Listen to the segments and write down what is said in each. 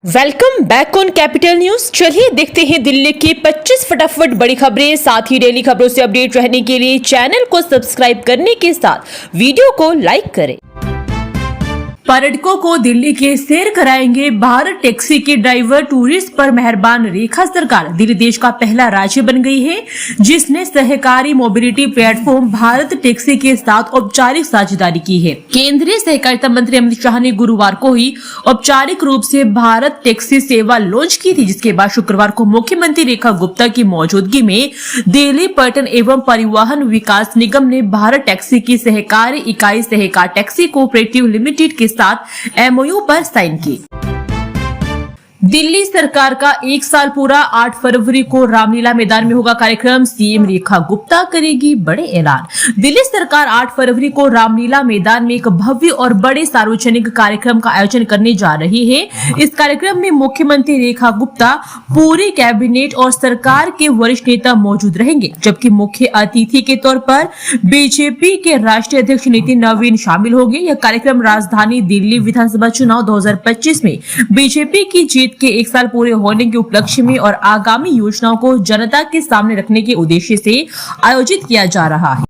Welcome back on capital news. चलिए देखते हैं दिल्ली की 25 फटाफट बड़ी खबरें। साथ ही डेली खबरों से अपडेट रहने के लिए चैनल को सब्सक्राइब करने के साथ वीडियो को लाइक करें। पर्यटकों को दिल्ली के सैर कराएंगे भारत टैक्सी के ड्राइवर। टूरिस्ट पर मेहरबान रेखा सरकार। दिल्ली देश का पहला राज्य बन गई है जिसने सहकारी मोबिलिटी प्लेटफॉर्म भारत टैक्सी के साथ औपचारिक साझेदारी की है। केंद्रीय सहकारिता मंत्री अमित शाह ने गुरुवार को ही औपचारिक रूप से भारत टैक्सी सेवा लॉन्च की थी, जिसके बाद शुक्रवार को मुख्यमंत्री रेखा गुप्ता की मौजूदगी में दिल्ली पर्यटन एवं परिवहन विकास निगम ने भारत टैक्सी की सहकारी इकाई सहकार टैक्सी कोऑपरेटिव लिमिटेड के साथ एमओयू पर साइन की। दिल्ली सरकार का 1 साल पूरा। 8 फरवरी को रामलीला मैदान में होगा कार्यक्रम। सीएम रेखा गुप्ता करेगी बड़े ऐलान। दिल्ली सरकार 8 फरवरी को रामलीला मैदान में एक भव्य और बड़े सार्वजनिक कार्यक्रम का आयोजन करने जा रही है। इस कार्यक्रम में मुख्यमंत्री रेखा गुप्ता, पूरी कैबिनेट और सरकार के वरिष्ठ नेता मौजूद रहेंगे, जबकि मुख्य अतिथि के तौर पर बीजेपी के राष्ट्रीय अध्यक्ष नितिन नवीन शामिल होंगे। यह कार्यक्रम राजधानी दिल्ली विधानसभा चुनाव 2025 में बीजेपी की जीत के 1 साल पूरे होने के उपलक्ष्य में और आगामी योजनाओं को जनता के सामने रखने के उद्देश्य से आयोजित किया जा रहा है।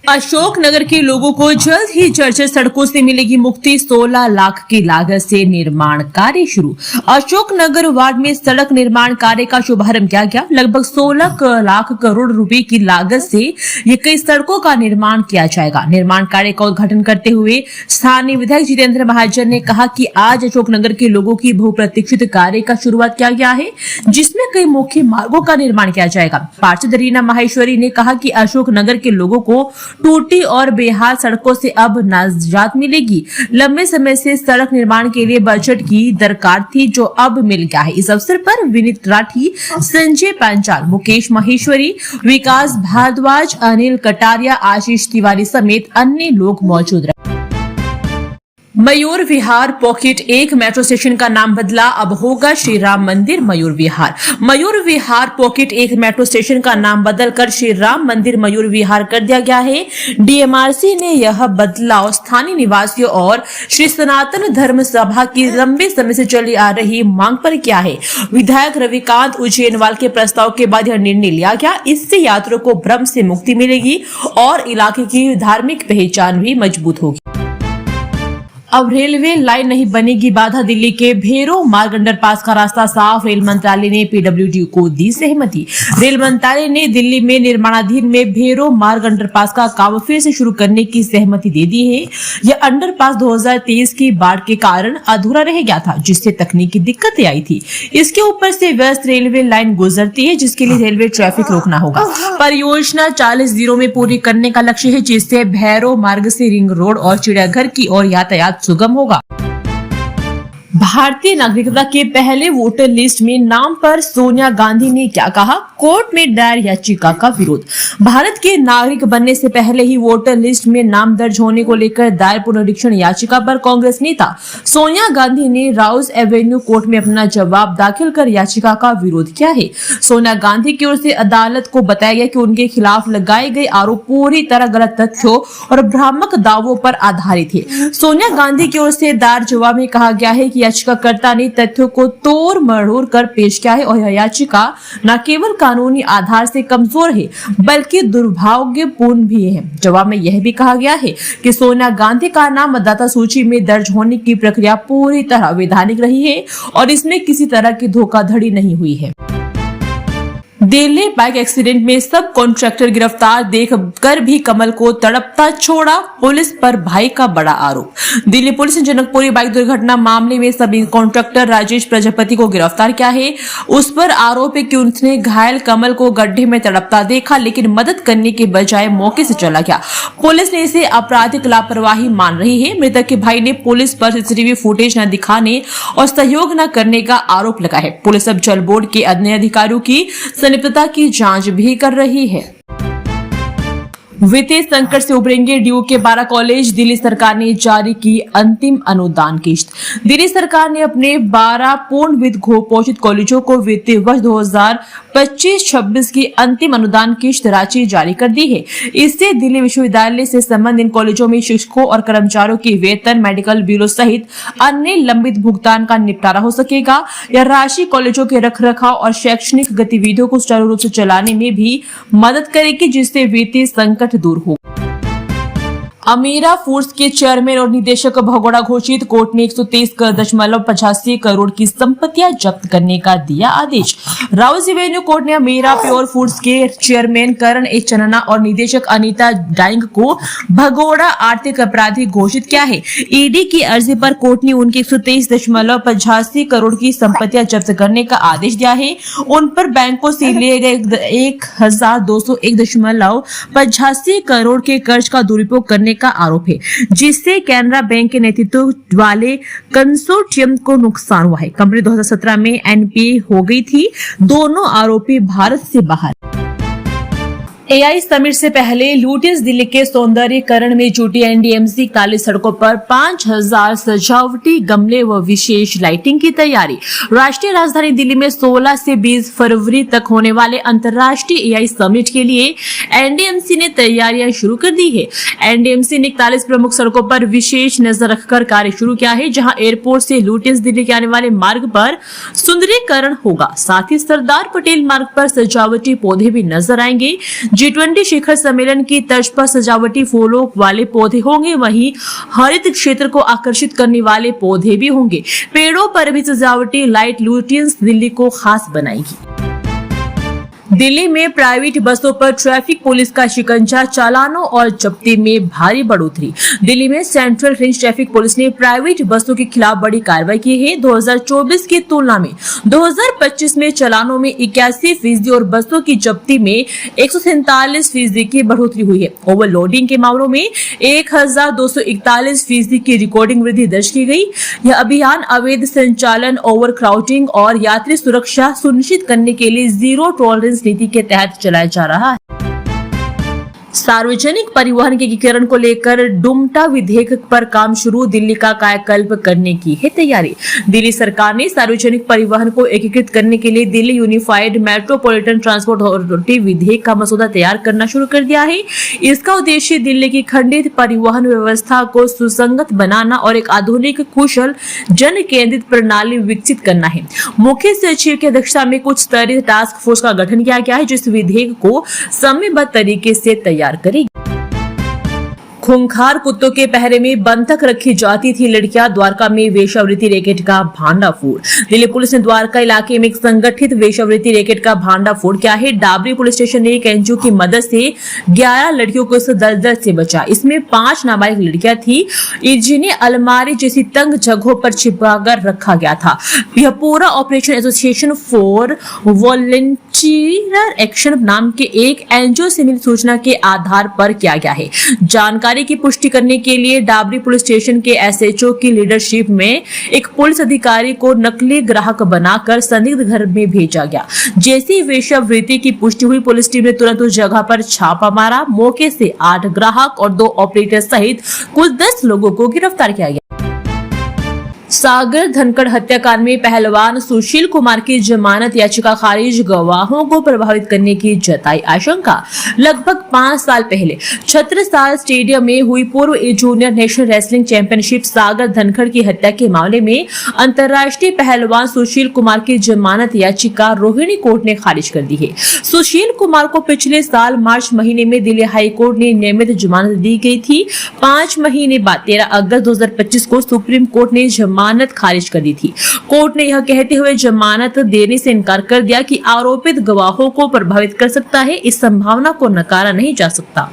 अशोक नगर के लोगों को जल्द ही जर्जर सड़कों से मिलेगी मुक्ति। 16 लाख की लागत से निर्माण कार्य शुरू। अशोक नगर वार्ड में सड़क निर्माण कार्य का शुभारंभ किया गया। लगभग 16 लाख करोड़ रुपए की लागत से ये कई सड़कों का निर्माण किया जाएगा। निर्माण कार्य का उद्घाटन करते हुए स्थानीय विधायक जितेंद्र महाजन ने कहा कि आज अशोक नगर के लोगों की बहुप्रतीक्षित कार्य का शुरुआत किया गया है, जिसमें कई मुख्य मार्गों का निर्माण किया जाएगा। पार्षद रीना माहेश्वरी ने कहा कि अशोक नगर के लोगों को टूटी और बेहाल सड़कों से अब निजात मिलेगी। लंबे समय से सड़क निर्माण के लिए बजट की दरकार थी, जो अब मिल गया है। इस अवसर पर विनीत राठी, संजय पांचाल, मुकेश माहेश्वरी, विकास भारद्वाज, अनिल कटारिया, आशीष तिवारी समेत अन्य लोग मौजूद रहे। Mayur Vihar pocket 1 metro station का नाम बदला, अब होगा श्री राम मंदिर Mayur Vihar. Mayur Vihar pocket 1 metro station का नाम बदलकर श्री राम मंदिर मयूर विहार कर दिया गया है। डीएमआरसी ने यह बदलाव स्थानीय निवासियों और श्री सनातन धर्म सभा की लंबे समय से चली आ रही मांग पर किया है। विधायक रविकांत उज्जैनवाल के प्रस्ताव के बाद यह निर्णय लिया गया। इससे यात्रियों को भ्रम से मुक्ति मिलेगी और इलाके की धार्मिक पहचान भी मजबूत होगी। अब रेलवे लाइन नहीं बनेगी बाधा। दिल्ली के भेरो मार्ग अंडरपास का रास्ता साफ। रेल मंत्रालय ने पीडब्ल्यूडी को दी सहमति। रेल मंत्रालय ने दिल्ली में निर्माणाधीन में भेरो मार्ग अंडरपास का काम फिर से शुरू करने की सहमति दे दी है। यह अंडरपास 2023 की बाढ़ के कारण अधूरा रह गया था, जिससे तकनीकी दिक्कतें आई थी। इसके ऊपर से व्यस्त रेलवे लाइन गुजरती है, जिसके लिए रेलवे ट्रैफिक रोकना होगा। परियोजना 40 दिनों में पूरी करने का लक्ष्य है, जिससे भैरो मार्ग से रिंग रोड और चिड़ियाघर की ओर यातायात सुगम होगा। भारतीय नागरिकता के पहले वोटर लिस्ट में नाम पर सोनिया गांधी ने क्या कहा? कोर्ट में दायर याचिका का विरोध। भारत के नागरिक बनने से पहले ही वोटर लिस्ट में नाम दर्ज होने को लेकर दायर पुनरीक्षण याचिका पर कांग्रेस नेता सोनिया गांधी ने राउज एवेन्यू कोर्ट में अपना जवाब दाखिल कर याचिका का विरोध किया है। सोनिया गांधी की ओर से अदालत को बताया गया कि उनके खिलाफ लगाए गए आरोप पूरी तरह गलत तथ्यों और भ्रामक दावों पर आधारित है। सोनिया गांधी की ओर से दायर जवाब में कहा गया है कि याचिकाकर्ता ने तथ्यों को तोड़ मरोड़ कर पेश किया है और यह याचिका न केवल कानूनी आधार से कमजोर है, बल्कि दुर्भाग्यपूर्ण भी है। जवाब में यह भी कहा गया है कि सोनिया गांधी का नाम मतदाता सूची में दर्ज होने की प्रक्रिया पूरी तरह वैधानिक रही है और इसमें किसी तरह की धोखाधड़ी नहीं हुई है। दिल्ली बाइक एक्सीडेंट में सब कॉन्ट्रैक्टर गिरफ्तार, देखकर भी कमल को तड़पता छोड़ा, पुलिस पर भाई का बड़ा आरोप। दिल्ली पुलिस ने जनकपुरी बाइक दुर्घटना मामले में सभी कॉन्ट्रैक्टर राजेश प्रजापति को गिरफ्तार किया है। उस पर आरोप है कि उसने घायल कमल को गड्ढे में तड़पता देखा, लेकिन मदद करने के बजाय मौके से चला गया। पुलिस ने इसे आपराधिक लापरवाही मान रही है। मृतक के भाई ने पुलिस पर सीसीटीवी फुटेज न दिखाने और सहयोग न करने का आरोप लगाया है। पुलिस अब जल बोर्ड के अन्य अधिकारियों की संलिप्तता की जांच भी कर रही है। वित्तीय संकट से उभरेंगे डीयू के 12 कॉलेज। दिल्ली सरकार ने जारी की अंतिम अनुदान किश्त। दिल्ली सरकार ने अपने 12 पूर्ण वित्त घोषित कॉलेजों को वित्तीय वर्ष 2025-26 की अंतिम अनुदान किश्त राशि जारी कर दी है। इससे दिल्ली विश्वविद्यालय से संबंधित इन कॉलेजों में शिक्षकों और कर्मचारियों की वेतन, मेडिकल बिलों सहित अन्य लंबित भुगतान का निपटारा हो सकेगा। यह राशि कॉलेजों के रखरखाव और शैक्षणिक गतिविधियों को सुचारू रूप से चलाने में भी मदद करेगी, जिससे वित्तीय संकट दूर हो। अमीरा फूड्स के चेयरमैन और निदेशक भगोड़ा घोषित। कोर्ट ने 123.85 करोड़ की संपत्तियां जब्त करने का दिया आदेश। राउस एवेन्यू कोर्ट ने अमीरा प्योर फूड्स के चेयरमैन करण ए चन्ना और निदेशक अनीता डाइंग को भगोड़ा आर्थिक अपराधी घोषित किया है। ईडी की अर्जी पर कोर्ट ने उनके 123.85 करोड़ की संपत्तियां जब्त करने का आदेश दिया है। उन पर बैंकों से लिए गए 1,201.85 करोड़ के कर्ज का दुरुपयोग करने का आरोप है, जिससे कैनरा बैंक के नेतृत्व वाले कंसोर्टियम को नुकसान हुआ है। कंपनी 2017 में एनपीए हो गई थी। दोनों आरोपी भारत से बाहर। एआई समिट से पहले लुटियंस दिल्ली के सौंदर्यीकरण में जुटी एनडीएमसी काली सड़कों पर 5000 सजावटी गमले व विशेष लाइटिंग की तैयारी। राष्ट्रीय राजधानी दिल्ली में 16 से 20 फरवरी तक होने वाले अंतर्राष्ट्रीय एआई समिट के लिए एनडीएमसी ने तैयारियां शुरू कर दी है। एनडीएमसी ने 41 प्रमुख सड़कों पर विशेष नजर रखकर कार्य शुरू किया है, जहां एयरपोर्ट से लुटियंस दिल्ली के आने वाले मार्ग पर सुंदरीकरण होगा। साथ ही सरदार पटेल मार्ग पर सजावटी पौधे भी नजर आएंगे। G20 शिखर सम्मेलन की तर्ज पर सजावटी फूलों वाले पौधे होंगे, वहीं हरित क्षेत्र को आकर्षित करने वाले पौधे भी होंगे। पेड़ों पर भी सजावटी लाइट लुटियंस दिल्ली को खास बनाएगी। दिल्ली में प्राइवेट बसों पर ट्रैफिक पुलिस का शिकंजा, चालानों और जब्ती में भारी बढ़ोतरी। दिल्ली में सेंट्रल रेंज ट्रैफिक पुलिस ने प्राइवेट बसों के खिलाफ बड़ी कार्रवाई की है। 2024 की तुलना में 2025 में चालानों में 81% और बसों की जब्ती में 147% की बढ़ोतरी हुई है। ओवरलोडिंग के मामलों में 1241% की रिकॉर्डिंग वृद्धि दर्ज की गई। यह अभियान अवैध संचालन, ओवर क्राउडिंग और यात्री सुरक्षा सुनिश्चित करने के लिए जीरो टॉलरेंस नीति के तहत चलाया जा रहा है। सार्वजनिक परिवहन के एकीकरण को लेकर डुमटा विधेयक पर काम शुरू। दिल्ली का कायाकल्प करने की है तैयारी। दिल्ली सरकार ने सार्वजनिक परिवहन को एकीकृत करने के लिए Delhi unified metropolitan transport authority विधेयक का मसौदा तैयार करना शुरू कर दिया है। इसका उद्देश्य दिल्ली की खंडित परिवहन व्यवस्था को सुसंगत बनाना और एक आधुनिक, कुशल, जन केंद्रित प्रणाली विकसित करना है। मुख्य सचिव की अध्यक्षता में कुछ स्तरीय टास्क फोर्स का गठन किया गया है, जो इस विधेयक को समयबद्ध तरीके से तैयार करेगी। खूंखार कुत्तों के पहरे में बंधक रखी जाती थी लड़कियां। द्वारका में वेश्यावृत्ति रैकेट का भांडाफोड़। दिल्ली पुलिस ने द्वारका इलाके में एक संगठित वेश्यावृत्ति रैकेट का भांडाफोड़ किया है। डाबरी पुलिस स्टेशन ने एक एनजीओ की मदद से 11 लड़कियों को इस दलदल से बचा। इसमें 5 नाबालिग लड़कियां थी, जिन्हें अलमारी जैसी तंग जगहों पर छिपाकर रखा गया था। यह पूरा operation association for volunteer action नाम के एक एनजीओ से मिली सूचना के आधार पर किया गया है। जानकारी की पुष्टि करने के लिए डाबरी पुलिस स्टेशन के एसएचओ की लीडरशिप में एक पुलिस अधिकारी को नकली ग्राहक बनाकर संदिग्ध घर में भेजा गया। जैसे ही वेश्यावृत्ति की पुष्टि हुई, पुलिस टीम ने तुरंत उस जगह पर छापा मारा। मौके से 8 ग्राहक और 2 ऑपरेटर सहित कुल 10 लोगों को गिरफ्तार किया गया। सागर धनखड़ हत्याकांड में पहलवान सुशील कुमार की जमानत याचिका खारिज। गवाहों को प्रभावित करने की जताई आशंका। लगभग 5 साल पहले छत्रसाल स्टेडियम में हुई पूर्व जूनियर नेशनल रेसलिंग चैंपियनशिप सागर धनखड़ की हत्या के मामले में अंतर्राष्ट्रीय पहलवान सुशील कुमार की जमानत याचिका रोहिणी कोर्ट ने खारिज कर दी है। सुशील कुमार को पिछले साल मार्च महीने में दिल्ली हाई कोर्ट ने नियमित जमानत दी गई थी। 5 महीने बाद 13 अगस्त 2025 को सुप्रीम कोर्ट ने जमानत खारिज कर दी थी। कोर्ट ने यह कहते हुए जमानत देने से इनकार कर दिया कि आरोपित गवाहों को प्रभावित कर सकता है। इस संभावना को नकारा नहीं जा सकता।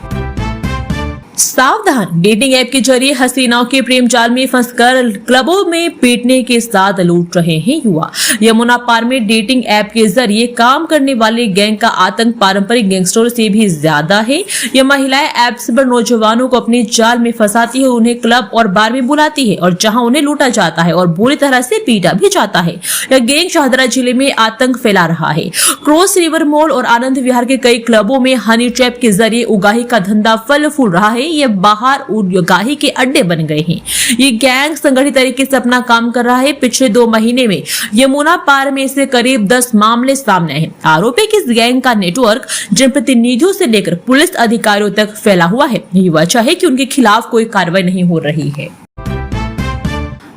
सावधान, डेटिंग ऐप के जरिए हसीनाओं के प्रेम जाल में फंसकर क्लबों में पीटने के साथ लूट रहे हैं युवा। यमुना पार में डेटिंग ऐप के जरिए काम करने वाले गैंग का आतंक पारंपरिक गैंगस्टरों से भी ज्यादा है। यह महिलाएं ऐप्स पर नौजवानों को अपने जाल में फंसाती है, उन्हें क्लब और बार में बुलाती है और जहां उन्हें लूटा जाता है और बुरी तरह से पीटा भी जाता है। यह गैंग शाहदरा जिले में आतंक फैला रहा है। क्रॉस रिवर मॉल और आनंद विहार के कई क्लबों में हनी ट्रैप के जरिए उगाही का धंधा फल फूल रहा है। ये बाहर उगाही के अड्डे बन गए हैं। ये गैंग संगठित तरीके से अपना काम कर रहा है। पिछले 2 महीने में यमुना पार में से करीब 10 मामले सामने आए हैं। आरोपी की इस गैंग का नेटवर्क जनप्रतिनिधियों से लेकर पुलिस अधिकारियों तक फैला हुआ है। यही वजह है कि उनके खिलाफ कोई कार्रवाई नहीं हो रही है।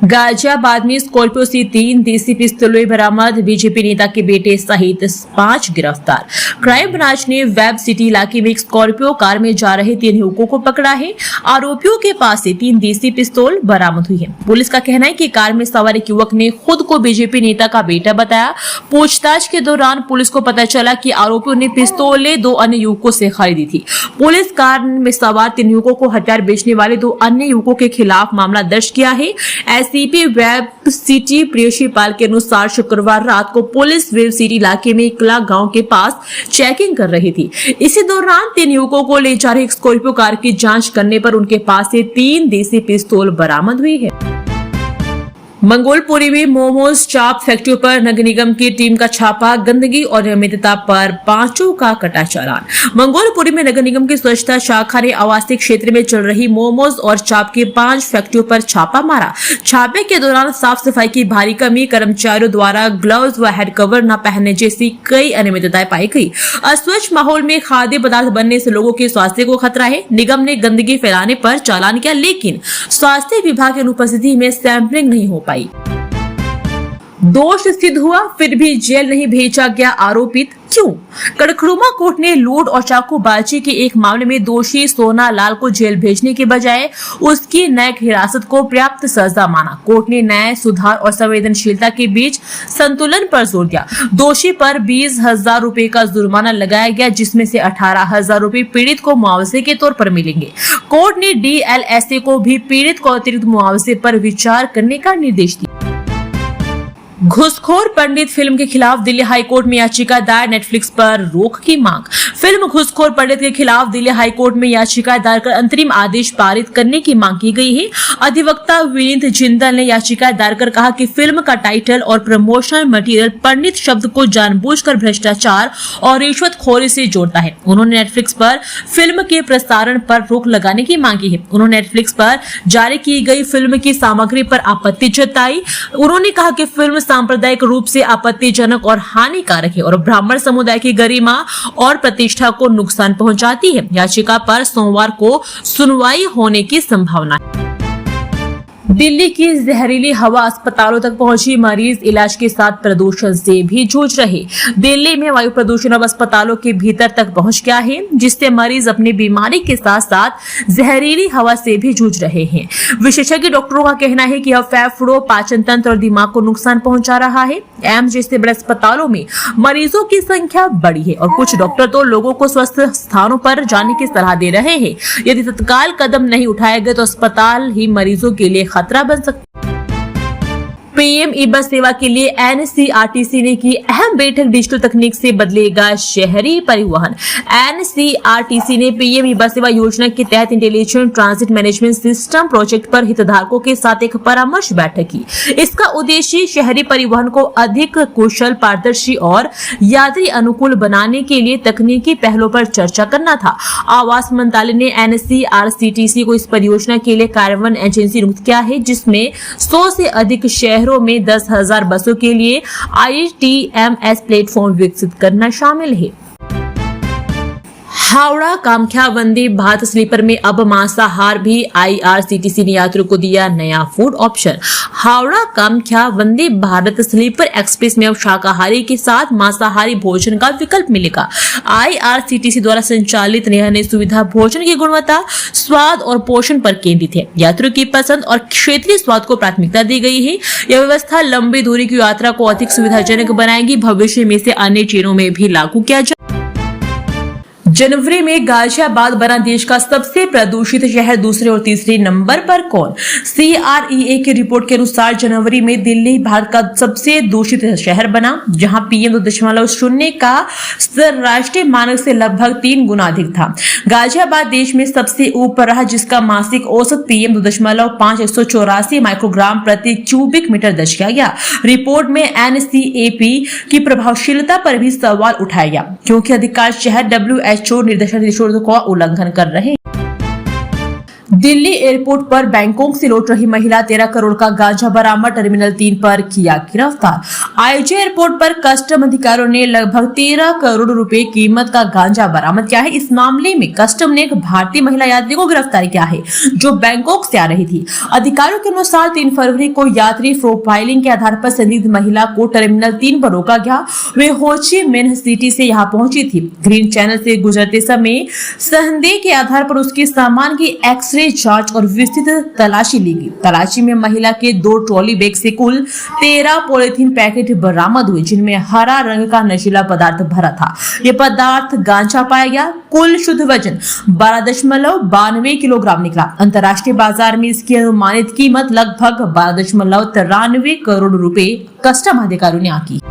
गाजियाबाद में स्कॉर्पियो से 3 देसी पिस्तौलें बरामद, बीजेपी नेता के बेटे सहित 5 गिरफ्तार। क्राइम ब्रांच ने वेब सिटी इलाके में एक स्कॉर्पियो कार में जा रहे 3 युवकों को पकड़ा है। आरोपियों के पास से 3 देसी पिस्तौल बरामद हुई है। पुलिस का कहना है कि कार में सवार एक युवक ने खुद को बीजेपी नेता का बेटा बताया। पूछताछ के दौरान पुलिस को पता चला कि आरोपियों ने पिस्तौलें 2 अन्य युवकों से खरीदी थी। पुलिस कार में सवार 3 युवकों को हथियार बेचने वाले 2 अन्य युवकों के खिलाफ मामला दर्ज किया है। एससीपी वेब सिटी प्रियशी पाल के अनुसार शुक्रवार रात को पुलिस वेब सिटी इलाके में इकला गांव के पास चेकिंग कर रही थी। इसी दौरान 3 युवकों को ले जा रही स्कॉर्पियो कार की जांच करने पर उनके पास से 3 देसी पिस्तौल बरामद हुई है। मंगोलपुरी में मोमोज चाप फैक्ट्री पर नगर निगम की टीम का छापा, गंदगी और अनियमितता पर 5 का कटा चालान। मंगोलपुरी में नगर निगम की स्वच्छता शाखा ने आवासीय क्षेत्र में चल रही मोमोज और चाप की 5 फैक्ट्रियों पर छापा मारा। छापे के दौरान साफ सफाई की भारी कमी, कर्मचारियों द्वारा ग्लव्स व हेड कवर न पहनने जैसी कई अनियमितताएं पाई गई। अस्वच्छ माहौल में खाद्य पदार्थ बनने से लोगों के स्वास्थ्य को खतरा है। निगम ने गंदगी फैलाने पर चालान किया, लेकिन स्वास्थ्य विभाग की अनुपस्थिति में सैंपलिंग नहीं हो पाई। दोष सिद्ध हुआ फिर भी जेल नहीं भेजा गया आरोपित, क्यों? कड़खड़ुमा कोर्ट ने लूट और चाकूबाजी के एक मामले में दोषी सोना लाल को जेल भेजने के बजाय उसकी न्यायिक हिरासत को पर्याप्त सजा माना। कोर्ट ने न्याय, सुधार और संवेदनशीलता के बीच संतुलन पर जोर दिया। दोषी पर 20,000 रुपए का जुर्माना लगाया गया, जिसमें से 18,000 रुपए पीड़ित को मुआवजे के तौर पर मिलेंगे। कोर्ट ने डीएलएसए को भी पीड़ित को अतिरिक्त मुआवजे पर विचार करने का निर्देश दिया। घुसखोर पंडित फिल्म के खिलाफ दिल्ली हाईकोर्ट में याचिका दायर, नेटफ्लिक्स पर रोक की मांग। फिल्म घुसखोर पंडित के खिलाफ दिल्ली हाईकोर्ट में याचिका दायर कर अंतरिम आदेश पारित करने की मांग की गई है। अधिवक्ता विनीत जिंदल ने याचिका दायर कर कहा कि फिल्म का टाइटल और प्रमोशनल मटेरियल पंडित शब्द को जानबूझकर भ्रष्टाचार और रिश्वतखोरी से जोड़ता है। उन्होंने नेटफ्लिक्स पर फिल्म के प्रसारण पर रोक लगाने की मांग की है। उन्होंने नेटफ्लिक्स पर जारी की गई फिल्म की सामग्री पर आपत्ति जताई। उन्होंने कहा कि फिल्म सांप्रदायिक रूप से आपत्तिजनक और हानिकारक है और ब्राह्मण समुदाय की गरिमा और प्रतिष्ठा को नुकसान पहुंचाती है। याचिका पर सोमवार को सुनवाई होने की संभावना है। दिल्ली की जहरीली हवा अस्पतालों तक पहुंची, मरीज इलाज के साथ प्रदूषण से भी जूझ रहे। दिल्ली में वायु प्रदूषण अब अस्पतालों के भीतर तक पहुंच गया है, जिससे मरीज अपनी बीमारी के साथ साथ जहरीली हवा से भी जूझ रहे हैं। विशेषज्ञ डॉक्टरों का कहना है कि यह फेफड़ों, पाचन तंत्र और दिमाग को नुकसान पहुंचा रहा है। एम्स जैसे बड़े अस्पतालों में मरीजों की संख्या बढ़ी है और कुछ डॉक्टर तो लोगों को स्वस्थ स्थानों पर जाने की सलाह दे रहे हैं। यदि तत्काल कदम नहीं उठाए गए तो अस्पताल ही मरीजों के लिए खतरा बन सकता है। पीएम ई बस सेवा के लिए एनसीआरटीसी ने की अहम बैठक, डिजिटल तकनीक से बदलेगा शहरी परिवहन। एनसीआरटीसी ने पीएम ई बस सेवा योजना के तहत intelligent transit management system project पर हितधारकों के साथ एक परामर्श बैठक की। इसका उद्देश्य शहरी परिवहन को अधिक कुशल, पारदर्शी और यात्री अनुकूल बनाने के लिए तकनीकी पहलों पर चर्चा करना था। आवास मंत्रालय ने एनसीआरटीसी को इस परियोजना के लिए कार्यान्वयन एजेंसी नियुक्त किया है, जिसमें 100 से अधिक शहरों में 10,000 बसों के लिए ITMS प्लेटफॉर्म विकसित करना शामिल है। हावड़ा कामाख्या वंदे भारत स्लीपर में अब मांसाहार भी, IRCTC ने यात्रियों को दिया नया food option. Howrah Kamakhya Vande Bharat sleeper express में अब शाकाहारी के साथ मांसाहारी भोजन का विकल्प मिलेगा। IRCTC द्वारा संचालित यह नई सुविधा भोजन की गुणवत्ता, स्वाद और पोषण पर केंद्रित है। यात्रियों की पसंद और क्षेत्रीय स्वाद को प्राथमिकता दी गई है। यह व्यवस्था लंबी दूरी की यात्रा को अधिक सुविधाजनक बनाएगी। भविष्य में इसे अन्य ट्रेनों में भी लागू किया जाए। जनवरी में गाजियाबाद बना देश का सबसे प्रदूषित शहर, दूसरे और तीसरे नंबर पर कौन? CREA की रिपोर्ट के अनुसार जनवरी में दिल्ली भारत का सबसे दूषित शहर बना, जहां PM 2.0 का स्तर राष्ट्रीय मानक से लगभग 3 गुना अधिक था। गाजियाबाद देश में सबसे ऊपर रहा, जिसका मासिक औसत PM 2.5 184 माइक्रोग्राम प्रति क्यूबिक मीटर दर्ज किया गया। रिपोर्ट में NCAP की प्रभावशीलता पर भी सवाल उठाया गया, क्योंकि अधिकांश शहर WHO निर्देशों का उल्लंघन कर रहे हैं। दिल्ली एयरपोर्ट पर बैंकॉक से लौट रही महिला 13 करोड़ का गांजा बरामद, टर्मिनल 3 पर किया गिरफ्तार। IJ एयरपोर्ट पर कस्टम अधिकारियों ने लगभग 13 करोड़ रुपए कीमत का गांजा बरामद किया है। इस मामले में कस्टम ने एक भारतीय महिला यात्री को गिरफ्तार किया है, जो बैंकॉक से आ रही थी। अधिकारियों के अनुसार 3 फरवरी को यात्री प्रोफाइलिंग के आधार पर संदिग्ध महिला को टर्मिनल 3 पर रोका गया। वे हो ची मिन्ह सिटी से यहाँ पहुंची थी। ग्रीन चैनल से गुजरते समय संदेह के आधार पर उसके सामान की एक्सरे जांच और विस्तृत तलाशी ली गई। तलाशी में महिला के 2 ट्रॉली बैग से कुल 13 पॉलिथीन पैकेट बरामद हुए, जिनमें हरा रंग का नशीला पदार्थ भरा था। ये पदार्थ गांजा पाया गया। कुल शुद्ध वजन 12.92 किलोग्राम निकला। अंतर्राष्ट्रीय बाजार में इसकी अनुमानित कीमत लगभग 12.93 करोड़ रुपए कस्टम अधिकारियों ने आंकी।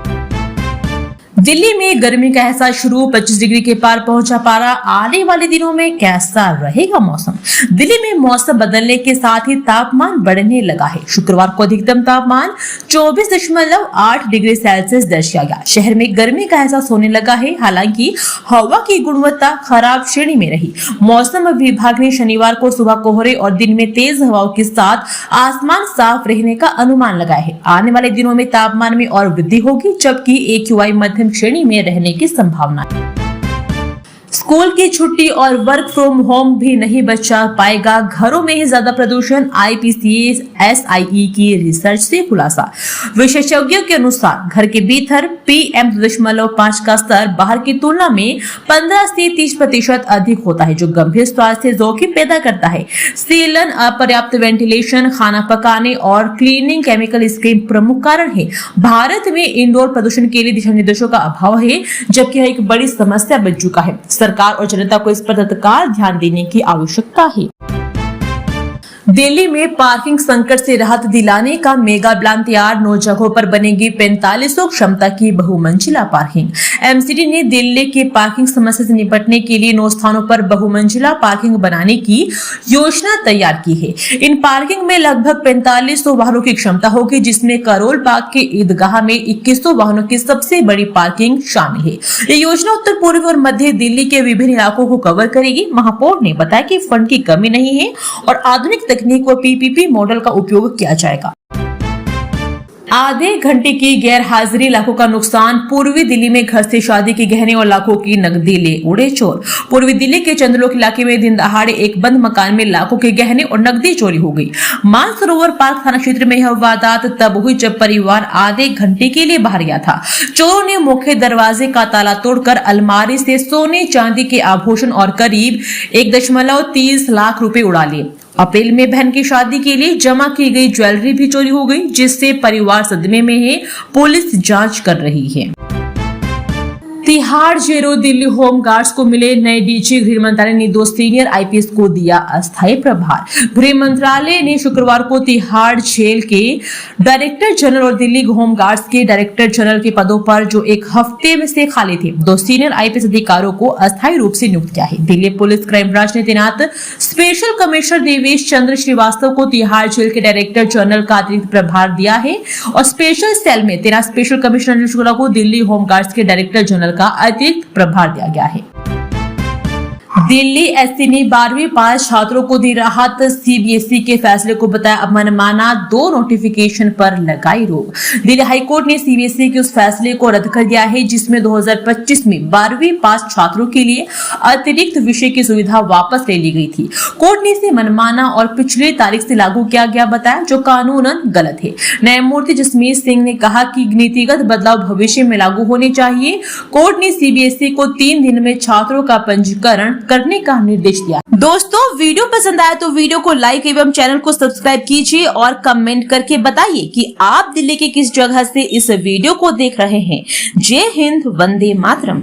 दिल्ली में गर्मी का एहसास शुरू, 25 डिग्री के पार पहुंचा पारा। आने वाले दिनों में कैसा रहेगा मौसम? दिल्ली में मौसम बदलने के साथ ही तापमान बढ़ने लगा है। शुक्रवार को अधिकतम तापमान 24.8 डिग्री सेल्सियस दर्ज किया गया। शहर में गर्मी का एहसास होने लगा है। हालांकि हवा की गुणवत्ता खराब श्रेणी में रही। मौसम विभाग ने शनिवार को सुबह कोहरे और दिन में तेज हवाओं के साथ आसमान साफ रहने का अनुमान लगाया है। आने वाले दिनों में तापमान में और वृद्धि होगी, जबकि AQI मध्यम श्रेणी में रहने की संभावना है। स्कूल की छुट्टी और वर्क फ्रॉम होम भी नहीं बचा पाएगा घरों में ही ज्यादा प्रदूषण, IPCSIE की रिसर्च से खुलासा। विशेषज्ञों के अनुसार घर के भीतर PM 2.5 का स्तर बाहर की तुलना में 15 से 30% अधिक होता है, जो गंभीर स्वास्थ्य जोखिम पैदा करता है। सीलन, अपर्याप्त वेंटिलेशन, खाना पकाने और क्लीनिंग केमिकल इसके प्रमुख कारण है। भारत में इंडोर प्रदूषण के लिए दिशा निर्देशों का अभाव है, जबकि यह एक बड़ी समस्या बन चुका है। सरकार और जनता को इस पर तत्काल ध्यान देने की आवश्यकता है। दिल्ली में पार्किंग संकट से राहत दिलाने का मेगा प्लान तैयार। 9 जगहों पर बनेगी 4500 क्षमता की बहुमंजिला पार्किंग। MCD ने दिल्ली के पार्किंग समस्या से निपटने के लिए 9 स्थानों पर बहुमंजिला पार्किंग बनाने की योजना तैयार की है। इन पार्किंग में लगभग 4500 वाहनों की क्षमता होगी, जिसमें करोल बाग के ईदगाह में 2100 वाहनों की सबसे बड़ी पार्किंग शामिल है। ये योजना उत्तर पूर्व और मध्य दिल्ली के विभिन्न इलाकों को कवर करेगी। महापौर ने बताया कि फंड की कमी नहीं है और आधुनिक तकनीक और PPP मॉडल का उपयोग किया जाएगा। आधे घंटे की गैर हाजिरी, लाखों का नुकसान। पूर्वी दिल्ली में घर से शादी के गहने और लाखों की नकदी ले उड़े चोर। पूर्वी दिल्ली के चंदलोक इलाके में दिन दहाड़े एक बंद मकान में लाखों के गहने और नकदी चोरी हो गई। मानसरोवर पार्क थाना क्षेत्र में यह वारदात तब हुई जब परिवार आधे घंटे के लिए बाहर गया था। चोरों ने मुख्य दरवाजे का ताला तोड़कर अलमारी से सोने चांदी के आभूषण और करीब 1.30 लाख रुपए उड़ा लिए। अप्रैल में बहन की शादी के लिए जमा की गई ज्वेलरी भी चोरी हो गई, जिससे परिवार सदमे में है। पुलिस जांच कर रही है। Tihar jail, Delhi home guards को मिले नए DG। गृह मंत्रालय ने 2 सीनियर IPS को दिया अस्थायी प्रभार। गृह मंत्रालय ने शुक्रवार को तिहाड़ जेल के डायरेक्टर जनरल और दिल्ली होम गार्ड्स के डायरेक्टर जनरल के पदों पर, जो एक हफ्ते में से खाली थे, 2 सीनियर IPS अधिकारियों को अस्थायी रूप से नियुक्त किया है। दिल्ली पुलिस क्राइम ब्रांच ने तैनात स्पेशल कमिश्नर देवेश चंद्र श्रीवास्तव को तिहाड़ जेल के डायरेक्टर जनरल का अतिरिक्त प्रभार दिया है और स्पेशल सेल में तैनात स्पेशल कमिश्नर अनिल शुक्ला को दिल्ली होम गार्ड्स के डायरेक्टर जनरल का अतिरिक्त प्रभार दिया गया है। दिल्ली SC ने 12वीं पास छात्रों को दी राहत। CBSE के फैसले को बताया मनमाना, 2 नोटिफिकेशन पर लगाई रोक। दिल्ली हाईकोर्ट ने CBSE के उस फैसले को रद्द कर दिया है, जिसमें 2025 में 12वीं पास छात्रों के लिए अतिरिक्त विषय की सुविधा वापस ले ली गई थी। कोर्ट ने इसे मनमाना और पिछली तारीख से लागू किया गया बताया, जो कानूनन गलत है। न्यायमूर्ति जसमीत सिंह ने कहा कि नीतिगत बदलाव भविष्य में लागू होने चाहिए। कोर्ट ने CBSE को 3 दिन में छात्रों का पंजीकरण करने का निर्देश दिया। दोस्तों, वीडियो पसंद आया तो वीडियो को लाइक एवं चैनल को सब्सक्राइब कीजिए और कमेंट करके बताइए कि आप दिल्ली के किस जगह से इस वीडियो को देख रहे हैं। जय हिंद, वंदे मातरम।